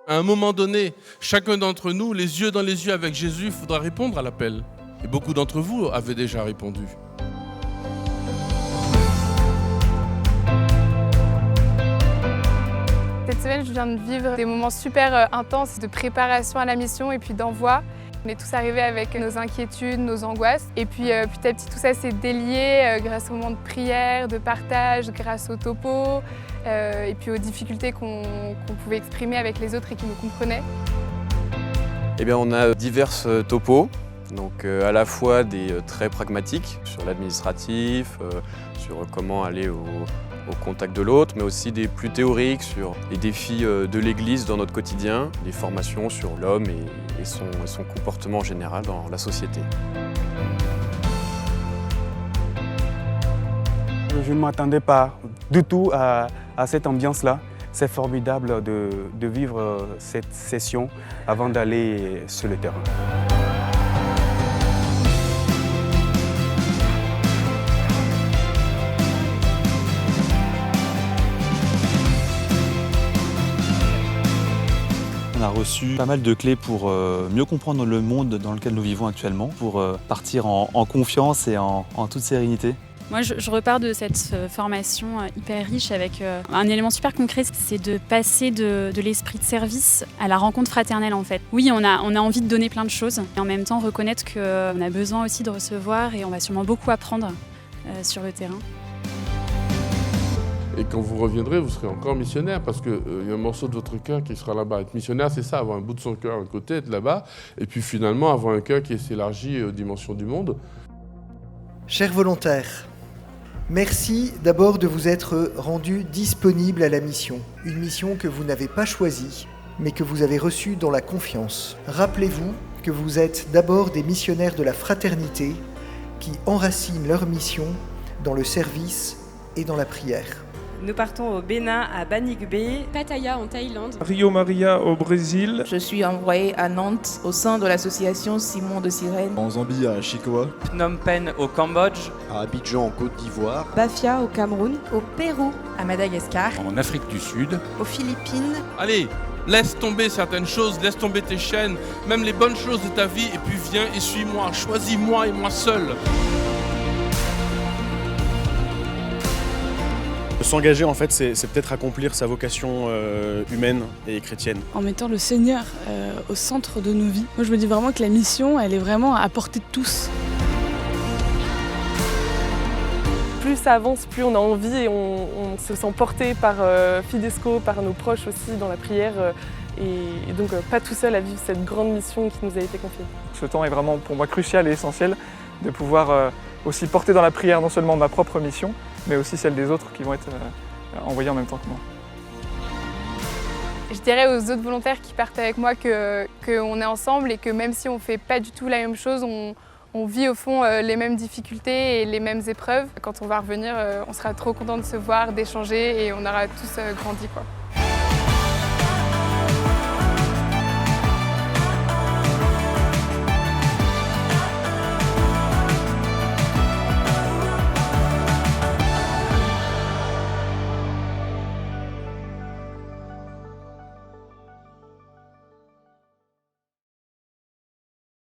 À un moment donné, chacun d'entre nous, les yeux dans les yeux avec Jésus, il faudra répondre à l'appel. Et beaucoup d'entre vous avaient déjà répondu. Cette semaine, je viens de vivre des moments super intenses de préparation à la mission et puis d'envoi. On est tous arrivés avec nos inquiétudes, nos angoisses. Et puis petit à petit, tout ça s'est délié grâce aux moments de prière, de partage, grâce aux topos et puis aux difficultés qu'on pouvait exprimer avec les autres et qui nous comprenaient. Eh bien, on a diverses topos, donc à la fois des très pragmatiques sur l'administratif, sur comment aller au contact de l'autre, mais aussi des plus théoriques sur les défis de l'Église dans notre quotidien, des formations sur l'homme et son comportement général dans la société. Je ne m'attendais pas du tout à cette ambiance-là. C'est formidable de vivre cette session avant d'aller sur le terrain. On a reçu pas mal de clés pour mieux comprendre le monde dans lequel nous vivons actuellement, pour partir en confiance et en toute sérénité. Moi, je repars de cette formation hyper riche avec un élément super concret, c'est de passer de l'esprit de service à la rencontre fraternelle en fait. Oui, on a envie de donner plein de choses et en même temps reconnaître qu'on a besoin aussi de recevoir et on va sûrement beaucoup apprendre sur le terrain. Et quand vous reviendrez, vous serez encore missionnaire parce qu'il y a un morceau de votre cœur qui sera là-bas. Être missionnaire, c'est ça, avoir un bout de son cœur à un côté, être là-bas, et puis finalement avoir un cœur qui s'élargit aux dimensions du monde. Chers volontaires, merci d'abord de vous être rendus disponibles à la mission. Une mission que vous n'avez pas choisie, mais que vous avez reçue dans la confiance. Rappelez-vous que vous êtes d'abord des missionnaires de la fraternité qui enracinent leur mission dans le service et dans la prière. Nous partons au Bénin, à Banigbe, Pattaya en Thaïlande, Rio Maria au Brésil. Je suis envoyée à Nantes au sein de l'association Simon de Cyrène. En Zambie à Chikoa. Phnom Penh au Cambodge. À Abidjan en Côte d'Ivoire. Bafia au Cameroun, au Pérou, à Madagascar, en Afrique du Sud, aux Philippines. Allez, laisse tomber certaines choses, laisse tomber tes chaînes, même les bonnes choses de ta vie, et puis viens et suis-moi, choisis-moi et moi seul. S'engager, en fait, c'est peut-être accomplir sa vocation humaine et chrétienne. En mettant le Seigneur au centre de nos vies. Moi, je me dis vraiment que la mission, elle est vraiment à portée de tous. Plus ça avance, plus on a envie et on se sent porté par Fidesco, par nos proches aussi dans la prière. Et donc pas tout seul à vivre cette grande mission qui nous a été confiée. Ce temps est vraiment pour moi crucial et essentiel de pouvoir aussi porter dans la prière non seulement ma propre mission, mais aussi celle des autres qui vont être envoyés en même temps que moi. Je dirais aux autres volontaires qui partent avec moi qu'on est ensemble et que même si on ne fait pas du tout la même chose, on vit au fond les mêmes difficultés et les mêmes épreuves. Quand on va revenir, on sera trop content de se voir, d'échanger et on aura tous grandi, quoi.